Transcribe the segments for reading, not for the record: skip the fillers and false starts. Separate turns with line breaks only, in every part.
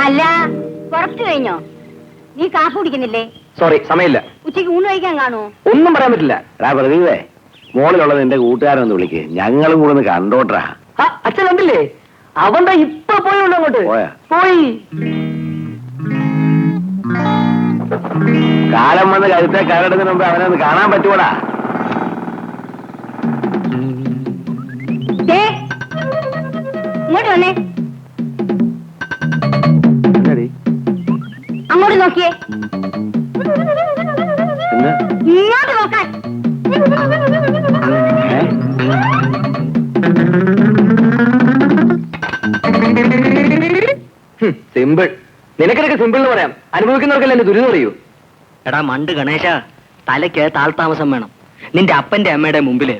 അല്ല, പുറത്തു കഴിഞ്ഞോ? നീ കാപ്പ് കുടിക്കുന്നില്ലേ?
സോറി, സമയമില്ല.
ഉച്ചയ്ക്ക് ഊണ് കഴിക്കാൻ കാണുമോ?
ഒന്നും പറയാൻ പറ്റില്ല. പ്രദീപേ, മോളിലുള്ളത് എന്റെ കൂട്ടുകാരനൊന്ന് വിളിക്ക്, ഞങ്ങളും കൂടെ ഒന്ന് കണ്ടോട്ടാ. അച്ഛൻ കണ്ടില്ലേ? അവന്റെ ഇപ്പൊ പോയുള്ളൂ. അങ്ങോട്ട് പോയി. കാലം വന്ന് കരുത്തെ കരടുന്നതിന് മുമ്പ് അവനെ ഒന്ന് കാണാൻ പറ്റൂടാ.
ഇങ്ങോട്ട് വന്നേ. അങ്ങോട്ട് നോക്കിയേ. ഇങ്ങോട്ട് നോക്കാൻ.
സിമ്പിൾ. നിനക്കിടക്ക് സിമ്പിൾ എന്ന് പറയാം, അനുഭവിക്കുന്നവർക്കല്ലേ എന്റെ ദുരിതം അറിയൂ.
എടാ മണ്ട് ഗണേശ, തലയ്ക്ക് താഴ്ത്താമസം വേണം. നിന്റെ അപ്പന്റെ അമ്മയുടെ മുമ്പില്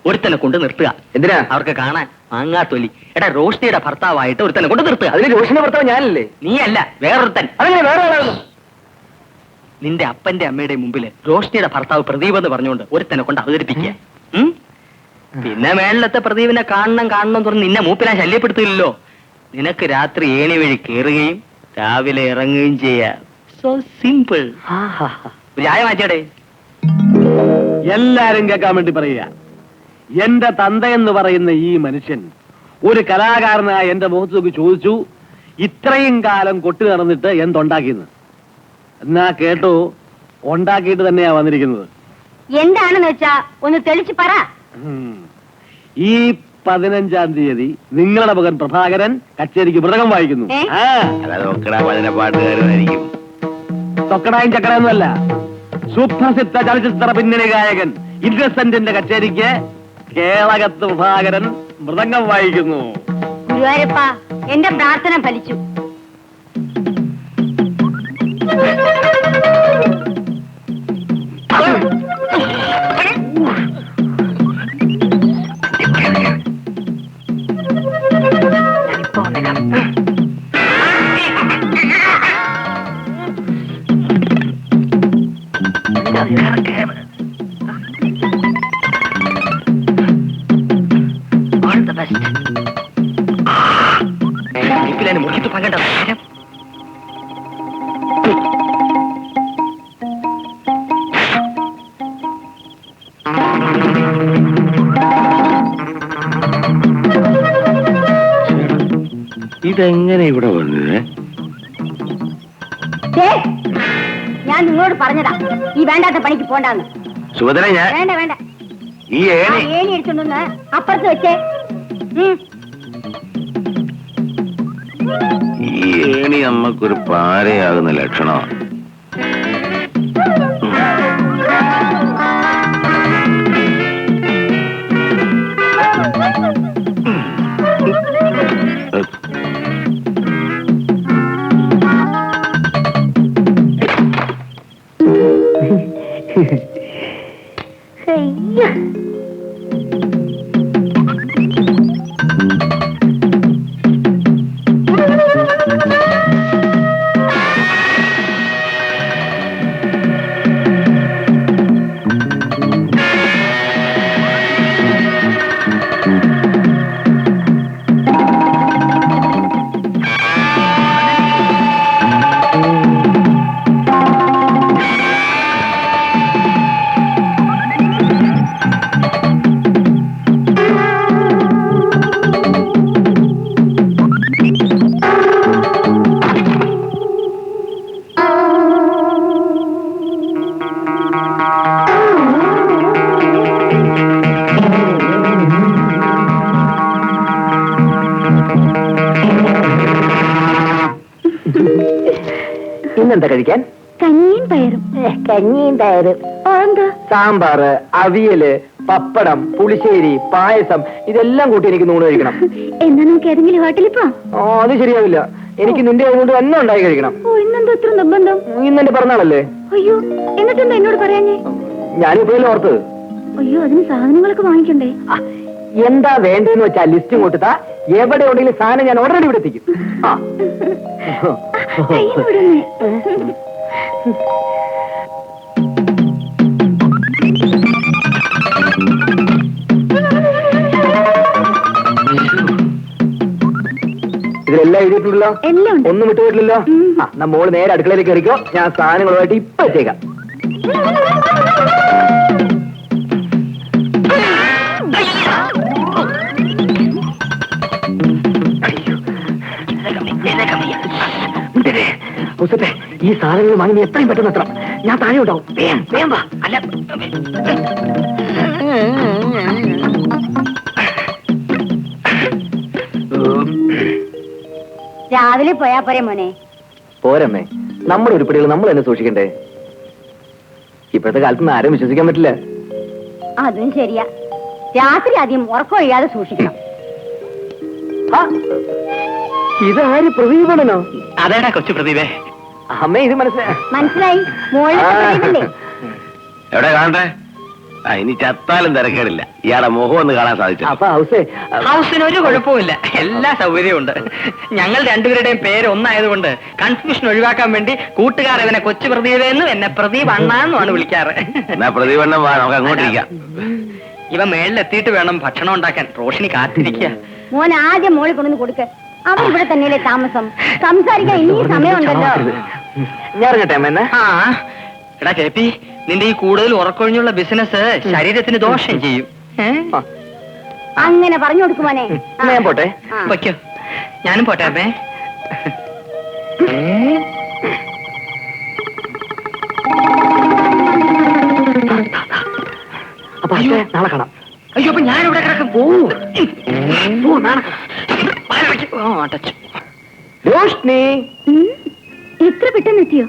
ഒരുത്തനെ കൊണ്ട് നിർത്തുക.
എന്തിനാ?
അവർക്ക് കാണാൻ മാങ്ങാത്തൊലി. എടാ റോഷ്നിയുടെ ഭർത്താവായിട്ട് ഒരുത്തനെ കൊണ്ട് നിർത്തുക.
അതിന് റോഷിന്റെ ഭർത്താവ് ഞാനല്ലേ?
നീയല്ല, വേറൊരുത്തൻ.
അതങ്ങനെ വേറെ ആളാണ്.
നിന്റെ അപ്പന്റെ അമ്മയുടെ മുമ്പില് റോഷ്നിയുടെ ഭർത്താവ് പ്രദീപ് എന്ന് പറഞ്ഞുകൊണ്ട് ഒരുത്തനെ കൊണ്ട് അവതരിപ്പിക്കുക. പിന്നെ മേളിലത്തെ പ്രദീപിനെ കാണണം തുറന്ന് നിന്നെ മൂപ്പിലാൻ ശല്യപ്പെടുത്തില്ലല്ലോ. നിനക്ക് രാത്രി ഏണി വഴി കയറുകയും രാവിലെ ഇറങ്ങുകയും ചെയ്യാം. So simple. ചായ മാറ്റിയടേ.
എല്ലാരും കേൾക്കാൻ വേണ്ടി പറയുക, എന്റെ തന്ത എന്ന് പറയുന്ന ഈ മനുഷ്യൻ ഒരു കലാകാരനായ എന്റെ മുഖത്തേക്ക് ചോദിച്ചു, ഇത്രയും കാലം കൊട്ടി നടന്നിട്ട് എന്തുണ്ടാക്കിയെന്ന്. എന്നാ കേട്ടോ, ഉണ്ടാക്കിയിട്ട് തന്നെയാ വന്നിരിക്കുന്നത്.
എന്താണെന്ന് വെച്ചാ ഒന്ന് തെളിച്ച് പറ.
ഈ 15-ാം തീയതി നിങ്ങളുടെ മകൻ പ്രഭാകരൻ കച്ചേരിക്ക് മൃദംഗം വായിക്കുന്നു.
പാട്ടുകാരനായിരിക്കും.
തൊക്കടായും ചക്കടയൊന്നുമല്ല, സുപ്രസിദ്ധ ചലച്ചിത്ര പിന്നണി ഗായകൻ ഇന്നസെന്റിന്റെ കച്ചേരിക്ക് കേളകത്ത് പ്രഭാകരൻ മൃദംഗം വായിക്കുന്നു.
ഗുരുവായൂരപ്പ, എന്റെ പ്രാർത്ഥന ഫലിച്ചു.
മുഖത്ത് പങ്കണ്ട
ഇതെങ്ങനെ ഇവിടെ വന്നത്?
ഞാൻ നിങ്ങളോട് പറഞ്ഞതാ ഈ വേണ്ടാത്ത പണിക്ക് പോണ്ടാന്ന്.
സുഭദ്ര, ഞാൻ
വേണ്ട വേണ്ട,
ഈ ഏണി
എടുത്തോണ്ടൊന്ന് അപ്പുറത്ത് വെച്ചേ.
ഈ ഏണി നമ്മക്കൊരു പാരയാകുന്ന ലക്ഷണമാണ്. ഇന്നെന്താ കഴിക്കാൻ?
കഞ്ഞിയും പയറും. കഞ്ഞിയും പയറും.
സാമ്പാറ്, അവിയല്, പപ്പടം, പുളിശ്ശേരി, പായസം, ഇതെല്ലാം കൂട്ടി എനിക്ക് നൂണ് കഴിക്കണം.
എന്നാ നമുക്ക് ഏതെങ്കിലും ഹോട്ടലിൽ പോവാം.
അത് ശരിയാവില്ല. എനിക്ക് നിന്റെ കൊണ്ട് തന്നെ ഉണ്ടായി കഴിക്കണം.
ഇന്നെന്താ ഇത്ര നിർബന്ധം?
ഇന്നെന്റെ പിറന്നാളല്ലേ?
അയ്യോ, എന്നിട്ടെന്താ എന്നോട് പറയാഞ്ഞേ?
ഞാനിപ്പോഴും ഓർത്തത്.
അയ്യോ, അതിന് സാധനങ്ങളൊക്കെ വാങ്ങിക്കണ്ടേ?
എന്താ വേണ്ടെന്ന് വെച്ചാ ലിസ്റ്റ് കൊടുത്താ എവിടെ ഉണ്ടെങ്കിലും സാധനം ഞാൻ ഓൾറെഡി ഇവിടെ എത്തിക്കും. ഇതിലെല്ലാം എല്ലാം എഴുതിയിട്ടുണ്ടല്ലോ?
എല്ലാം ഉണ്ട്.
ഒന്നും വിട്ടുപോയിട്ടില്ലല്ലോ? ആ മോള് നേരെ അടുക്കളയിലേക്ക് കയറിക്കോ, ഞാൻ സാധനങ്ങളുമായിട്ട് ഇപ്പൊ എത്തിയേക്കാം. ഈ സാധനങ്ങൾ വാങ്ങി നീ എത്രയും പെട്ടെന്ന് എത്തണം. ഞാൻ താഴെ ഉണ്ടാവും. വേഗം വേഗം വാ. അല്ല
രാവിലെ പോയാ പോരെ മോനെ?
പോരമ്മേ, നമ്മുടെ ഉരുപ്പടികൾ നമ്മൾ തന്നെ സൂക്ഷിക്കണ്ടേ? ഇപ്പോഴത്തെ കാലത്ത് ആരും വിശ്വസിക്കാൻ പറ്റില്ല.
അതും ശരിയാ. രാത്രി ആദ്യം ഉറക്കമൊഴിയാതെ സൂക്ഷിക്കണം.
ഇതാര് പ്രദീപനോ?
അതേടാ കൊച്ചു പ്രദീപേ.
അമ്മേ ഇത് മനസ്സിലായി.
മനസ്സിലായി. മോളിലെ
എവിടെ കാണട്ടെ? ഇനി ചത്താലും തിരക്കേടില്ല. ഇയാളെ മുഖം ഒന്ന് കാണാൻ സാധിച്ചു. അപ്പൊ
ഹൗസിന് ഒരു കുഴപ്പമില്ല, എല്ലാ സൗകര്യവും ഉണ്ട്. ഞങ്ങൾ രണ്ടുപേരുടെയും പേര് ഒന്നായതുകൊണ്ട് കൺഫ്യൂഷൻ ഒഴിവാക്കാൻ വേണ്ടി കൂട്ടുകാർ ഇവനെ കൊച്ചു പ്രദീപെന്നും എന്നെ പ്രദീപ് അണ്ണാന്നുമാണ് വിളിക്കാറ്.
എന്നാ പ്രദീപണ്ണം വാ, നമുക്ക് അങ്ങോട്ടിരിക്കാം.
ഇവ മേളിലെത്തിയിട്ട് വേണം ഭക്ഷണം ഉണ്ടാക്കാൻ. റോഷിനി കാത്തിരിക്കുക.
മോൻ ആദ്യം മോളിൽ കൊണ്ടുവന്ന് കൊടുക്ക. അവൻ ഇവിടെ തന്നെയല്ലേ താമസം. സംസാരിക്കാൻ ഇനിയും സമയമുണ്ടല്ലോ.
ഞാൻ ഇറങ്ങട്ടെ അമ്മ.
ആ എടാ കേപ്പി, നിന്റെ ഈ കൂടുതൽ ഉറക്കൊഴിഞ്ഞുള്ള ബിസിനസ് ശരീരത്തിന് ദോഷം ചെയ്യും.
അങ്ങനെ പറഞ്ഞു കൊടുക്കുമോനെ.
ഞാൻ പോട്ടെ.
വയ്ക്കോ, ഞാനും പോട്ടെ അമ്മേ.
അപ്പൊ നാളെ കാണാം.
അയ്യോ, അപ്പൊ ഞാനിവിടെ കിടക്കും.
രോഷ്നി,
ഇത്ര പെട്ടെന്ന് എത്തിയോ?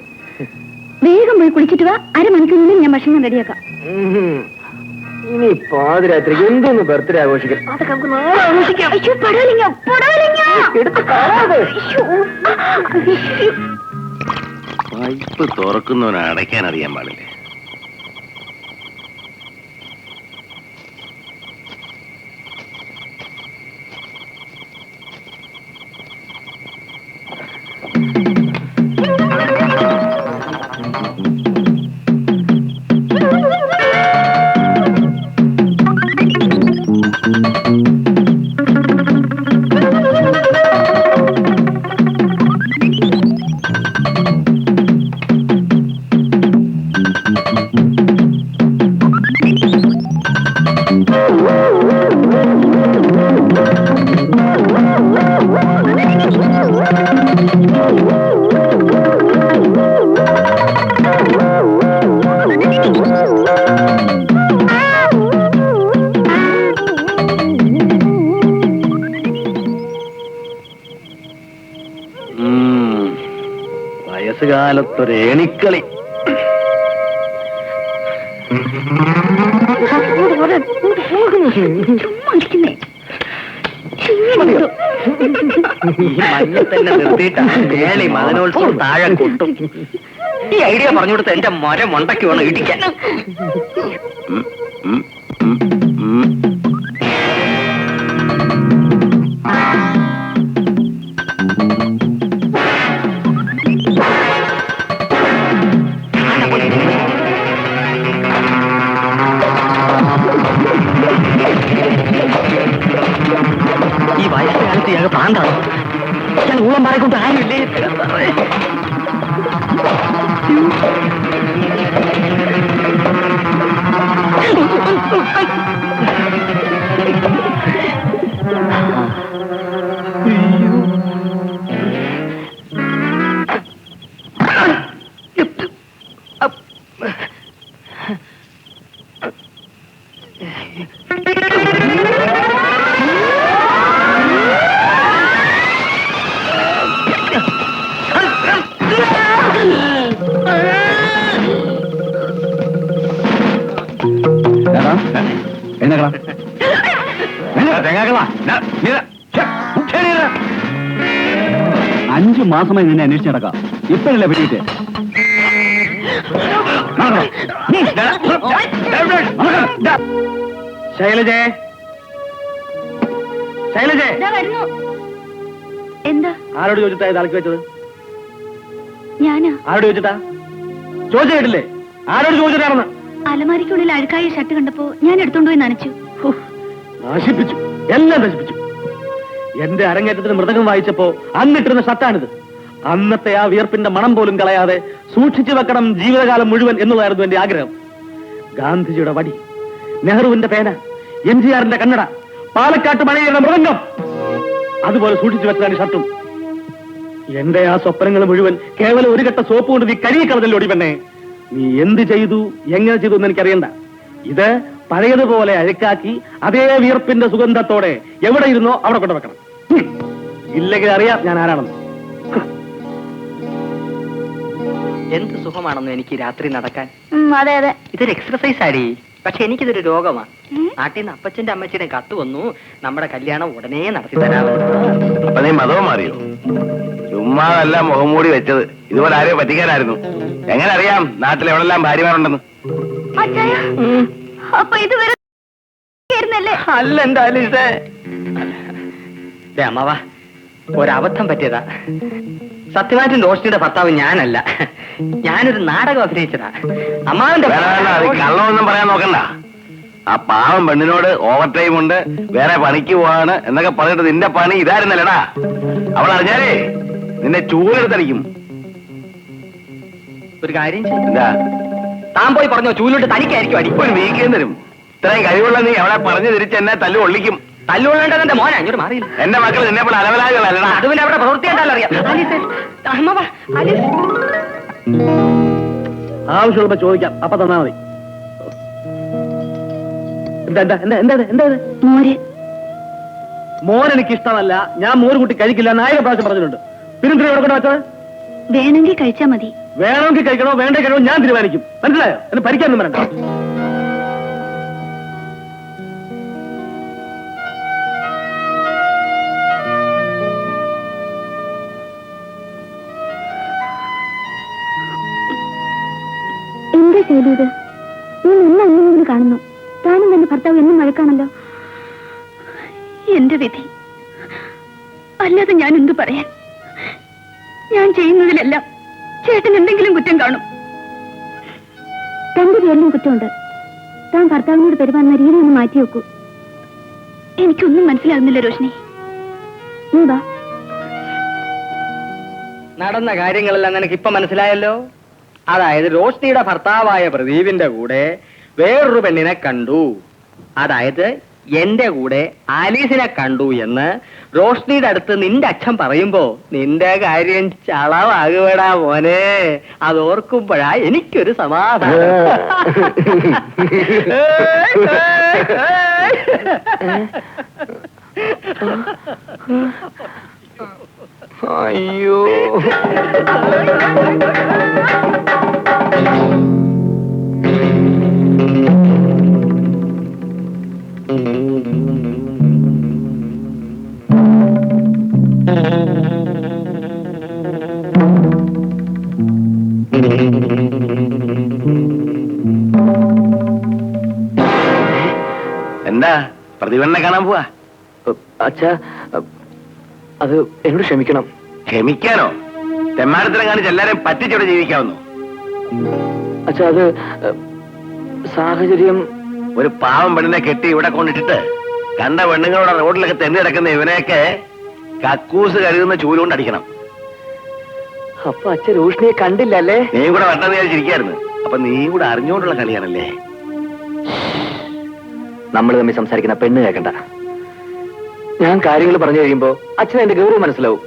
വേഗം പോയി കുളിച്ചിട്ട് വാ. അരമണിക്കൂറിനുള്ളിൽ ഞാൻ ഭക്ഷണം റെഡിയാക്കാം.
ഇനി പാതിരാത്രിക്ക് എന്തൊന്ന് ബർത്ത്ഡേ ആഘോഷിക്കാം. അതൊക്കെ നമുക്ക് നാളെ ആഘോഷിക്കാം. പൈപ്പ് തുറക്കുന്നവനെ അടയ്ക്കാൻ അറിയാൻ പാടില്ലേ? വയസ്സുകാലത്തൊരു ഏണിക്കളി.
മഞ്ഞ തന്നെ നിർത്തിയിട്ടാണ് മേളി മദനോത്സവം താഴെ കൊട്ടും. ഈ ഐഡിയ പറഞ്ഞു കൊടുത്ത എന്റെ മരം മണ്ടയ്ക്ക് വേണം ഇടിക്കാൻ. ഈ വയസ്സുകാലത്ത് ഞങ്ങൾ പ്രാന്താണ്. ഞാൻ ഊളം പറക്കൊണ്ട് ആരുമില്ലേ?
അഞ്ചു മാസമായി നിന്നെ അന്വേഷിച്ച് നടക്കാം. ഇപ്പഴല്ലേ പറ്റിയിട്ട്? ശൈലജേ, ശൈലജേ,
എന്താ?
ആരോട് ചോദിച്ചിട്ടാ ഇത് അലക്കി വെച്ചത്?
ഞാനാ.
ആരോട് ചോദിച്ചിട്ടാ? ചോദിച്ചു കേട്ടില്ലേ? ആരോട് ചോദിച്ചിട്ടാണെന്ന്?
അലമാരിക്കുള്ളിൽ അഴുക്കായ ഷർട്ട് കണ്ടപ്പോ ഞാൻ എടുത്തോണ്ട് പോയി നനച്ചു.
നശിപ്പിച്ചു, എല്ലാം നശിപ്പിച്ചു. എന്റെ അരങ്ങേറ്റത്തിന് മൃതകം വായിച്ചപ്പോ അന്നിട്ടിരുന്ന ഷർട്ടാണിത്. അന്നത്തെ ആ വിയർപ്പിന്റെ മണം പോലും കളയാതെ സൂക്ഷിച്ചു വെക്കണം ജീവിതകാലം മുഴുവൻ എന്നുള്ളതായിരുന്നു എന്റെ ആഗ്രഹം. ഗാന്ധിജിയുടെ വടി, നെഹ്റുവിന്റെ പേന, MGRന്റെ കന്നഡ, പാലക്കാട്ട് മണിയുടെ മൃദംഗം, അതുപോലെ സൂക്ഷിച്ചു വെച്ചതാണ് ഈ ഷർട്ടും. എന്റെ ആ സ്വപ്നങ്ങൾ മുഴുവൻ കേവലം ഒരു കെട്ട സോപ്പ് കൊണ്ട് നീ കഴുകിക്കളഞ്ഞല്ലോടി പെണ്ണെ. നീ എന്ത് ചെയ്തു, എങ്ങനെ ചെയ്തു എന്ന് എനിക്കറിയണ്ട. ഇത് പഴയതുപോലെ അഴുക്കാക്കി അതേ വിയർപ്പിന്റെ സുഗന്ധത്തോടെ എവിടെ ഇരുന്നോ അവിടെ കൊണ്ട് വെക്കണം. ഇല്ലെങ്കിൽ അറിയാം ഞാൻ ആരാണെന്ന്.
എന്ത് സുഖമാണെന്നോ എനിക്ക് രാത്രി നടക്കാൻ.
അതെ അതെ.
ഇതൊരു എക്സർസൈസ് ആടി. പക്ഷെ എനിക്കിതൊരു രോഗമാണ്. നാട്ടിൽ നിന്ന് അപ്പച്ചന്റെ അമ്മച്ചിയുടെ കത്ത് വന്നു, നമ്മുടെ കല്യാണം ഉടനെ നടത്തി തരാമെന്ന്.
അപ്പൊ നീ മതവും മാറിയോ? ചുമ്മാതല്ല മുഖം മൂടി വെച്ചത്. ഇതുപോലെ ആരെയോ പറ്റിക്കാനായിരുന്നു. എങ്ങനെ അറിയാം നാട്ടിൽ എവിടെല്ലാം ഭാര്യമാരുണ്ടെന്ന്?
അപ്പൊ ഇതുവരെ
അല്ല എന്താ ആലീസേ. അമ്മാവാ, ഒരബദ്ധം പറ്റിയതാ. സത്യമായിട്ടും റോഷ്നിയുടെ ഭർത്താവ് ഞാനല്ല. ഞാനൊരു നാടകം അഭിനയിച്ചതാ. അമ്മാവന്റെ
കള്ളമൊന്നും പറയാൻ നോക്കണ്ട. ആ പാവം പെണ്ണിനോട് ഓവർ ടൈം ഉണ്ട്, വേറെ പണിക്ക് പോവാണ് എന്നൊക്കെ പറഞ്ഞിട്ട് നിന്റെ പണി ഇതായിരുന്നല്ലടാ. അവൾ അറിഞ്ഞാലേ നിന്നെ ചൂലെടുത്തടിക്കും.
ഒരു കാര്യം ചെയ്യും.
എന്താ?
താൻ പോയി പറഞ്ഞോ, ചൂലിട്ട് തനിക്കായിരിക്കും അടി.
ഒരു വീക്കേം തരും. ഇത്രയും കഴിവുള്ള നീ അവളെ പറഞ്ഞു തിരിച്ച് എന്നെ തല്ലു ഒള്ളിക്കും.
തല്ലുകൊള്ളേണ്ടത് എന്റെ മോനാ. ഇങ്ങോട്ട് മാറിയില്ല.
എന്റെ മക്കൾ നിന്നെ പോലെ അലവലാകളല്ലടാ.
അത് പിന്നെ അവിടെ പ്രവൃത്തിയായിട്ടല്ല അറിയാം.
ആവശ്യമുള്ളപ്പോ ചോദിക്കാം, അപ്പൊ തന്നാ മതി. എന്താ എന്താ എന്താ എന്താ എന്താ ഇത്?
മോര്.
മോൻ എനിക്ക് ഇഷ്ടമല്ല. ഞാൻ മോര് കൂട്ടി കഴിക്കില്ല. 1000 പ്രാവശ്യം പറഞ്ഞിട്ടുണ്ട്. പിന്നെന്തിനാ ഇവിടെ കൊണ്ട് വെച്ചത്?
വേണമെങ്കിൽ കഴിച്ചാ മതി.
വേണമെങ്കിൽ കഴിക്കണോ വേണ്ടേ കഴിക്കണോ ഞാൻ തീരുമാനിക്കും. മനസ്സിലായോ? എന്നെ ഭരിക്കാനൊന്നും വരണ്ട.
എന്താ ശൈലി ഇത്? ഞാൻ എന്നെ അന്നെങ്കിലും കാണുന്നു. താനും എന്റെ ഭർത്താവ് എന്നും വഴക്കാണല്ലോ. എന്റെ വിധി. അല്ലാതെ ഞാൻ എന്തു പറയാൻ? ഞാൻ ചെയ്യുന്നതിലെല്ലാം ചേട്ടൻ എന്തെങ്കിലും കുറ്റം കാണും. തന്റെ പേരിലും കുറ്റമുണ്ട്. താൻ ഭർത്താവിനോട് പെരുമാറുന്ന രീതി ഒന്ന് മാറ്റി വെക്കൂ. എനിക്കൊന്നും മനസ്സിലാകുന്നില്ല രോഷിനി. നീ വാ.
നടന്ന കാര്യങ്ങളെല്ലാം നിനക്ക് ഇപ്പൊ മനസ്സിലായല്ലോ. അതായത് റോഷ്നിയുടെ ഭർത്താവായ പ്രദീപിന്റെ കൂടെ വേറൊരു പെണ്ണിനെ കണ്ടു. അതായത് എന്റെ കൂടെ ആലീസിനെ കണ്ടു എന്ന് റോഷ്നിയുടെ അടുത്ത് നിന്റെ അച്ഛൻ പറയുമ്പോ നിന്റെ കാര്യം ചളവാകുവേടാ മോനെ. അതോർക്കുമ്പോഴാ എനിക്കൊരു സമാധാനം.
അയ്യോ, എന്താ പ്രതിഭനെ കാണാൻ പോവാ?
അച്ഛാ, അത് എന്നോട് ക്ഷമിക്കണം.
ക്ഷമിക്കാനോ? തെമ്മാരത്തിനെ കാണിച്ച് എല്ലാരെയും പറ്റിച്ചിവിടെ ജീവിക്കാവുന്നു.
അച്ഛാ, അത് സാഹചര്യം.
ഒരു പാവം പെണ്ണിനെ കെട്ടി ഇവിടെ കൊണ്ടിട്ടിട്ട് കണ്ട പെണ്ണുങ്ങളുടെ റോഡിലൊക്കെ തെന്നി കിടക്കുന്ന ഇവനെയൊക്കെ കക്കൂസ് കരുതുന്ന ചൂലുകൊണ്ട് അടിക്കണം.
അപ്പൊ അച്ഛൻ റോഷ്നിയെ കണ്ടില്ലല്ലേ?
നീ കൂടെ വട്ടം വിചാരിച്ചിരിക്കായിരുന്നു. അപ്പൊ നീ കൂടെ അറിഞ്ഞുകൊണ്ടുള്ള കളിയാണല്ലേ?
നമ്മൾ തമ്മിൽ സംസാരിക്കുന്ന പെണ്ണ് കേൾക്കണ്ട. ഞാൻ കാര്യങ്ങൾ പറഞ്ഞു കഴിയുമ്പോ അച്ഛൻ എന്റെ ഗൗരവം മനസ്സിലാവും.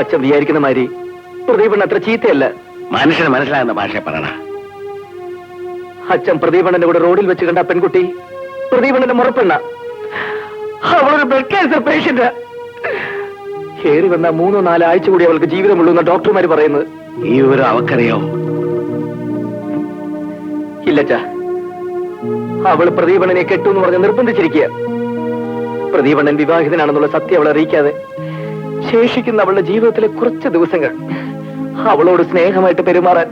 അച്ഛൻ വിചാരിക്കുന്ന മാതിരി പ്രദീപണ്ണ അത്ര ചീത്തയല്ല.
മനുഷ്യന് മനസ്സിലാകുന്ന ഭാഷ പറയണ.
അച്ഛൻ പ്രദീപണ്ണന്റെ കൂടെ റോഡിൽ വെച്ച് കണ്ട പെൺകുട്ടി പ്രദീപണ്ണന്റെ മുറപ്പെണ്ണ. അവളൊരു ബ്ലഡ് ക്യാൻസർ പേഷ്യന്റ്. കയറി വന്ന 3-4 ആഴ്ച കൂടി അവൾക്ക് ജീവിതമുള്ളൂ എന്ന് ഡോക്ടർമാര് പറയുന്നത്.
ഈ വിവരം അവക്കറിയോ?
ഇല്ലച്ചാ, അവള് പ്രദീപണ്ണനെ കെട്ടു എന്ന് പറഞ്ഞ് നിർബന്ധിച്ചിരിക്കുക. പ്രദീപണ്ണൻ വിവാഹിതനാണെന്നുള്ള സത്യം അവളെ അറിയിക്കാതെ ശേഷിക്കുന്ന അവളുടെ ജീവിതത്തിലെ കുറച്ച് ദിവസങ്ങൾ അവളോട് സ്നേഹമായിട്ട് പെരുമാറാൻ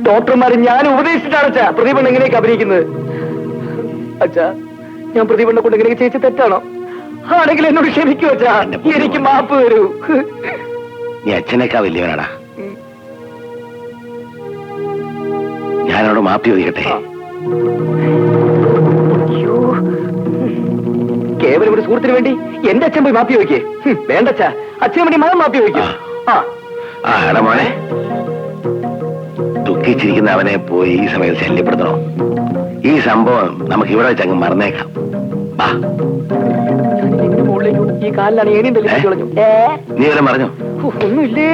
ഡോക്ടർമാരെ ഞാൻ ഉപദേശിച്ചിട്ടാണ് അച്ഛാ പ്രദീപണ്ണൻ എങ്ങനെയൊക്കെ അഭിനയിക്കുന്നത്. അച്ഛാ, ഞാൻ പ്രദീപണ്ണെ കൊണ്ട് എങ്ങനെയൊക്കെ ചേച്ചി തെറ്റാണോ? ആണെങ്കിൽ എന്നോട് ക്ഷമിക്കൂ അച്ഛാ. എനിക്ക് മാപ്പ് തരൂ.
നീ അച്ഛനേക്കാ വലിയവനാടാ. ഞാനോട് മാപ്പി ചോദിക്കട്ടെ?
കേവലം ഒരു സുഹൃത്തിന് വേണ്ടി എന്റെ അച്ഛൻ പോയി മാപ്പി വയ്ക്കേ? വേണ്ടച്ചാ, അച്ഛന് വേണ്ടി മകൻ മാപ്പി വയ്ക്കും.
ആ എടാ മോനെ, ദുഃഖിച്ചിരിക്കുന്ന അവനെ പോയി ഈ സമയത്ത് ശല്യപ്പെടുത്തണോ? ഈ സംഭവം നമുക്ക് ഇവിടെ വെച്ചങ്ങ് മറന്നേക്കാം. വാ.
ഈ കാലിലാണ് ഏണിയും
നീ വല്ലതും പറഞ്ഞോ?
ഒന്നുമില്ലേ.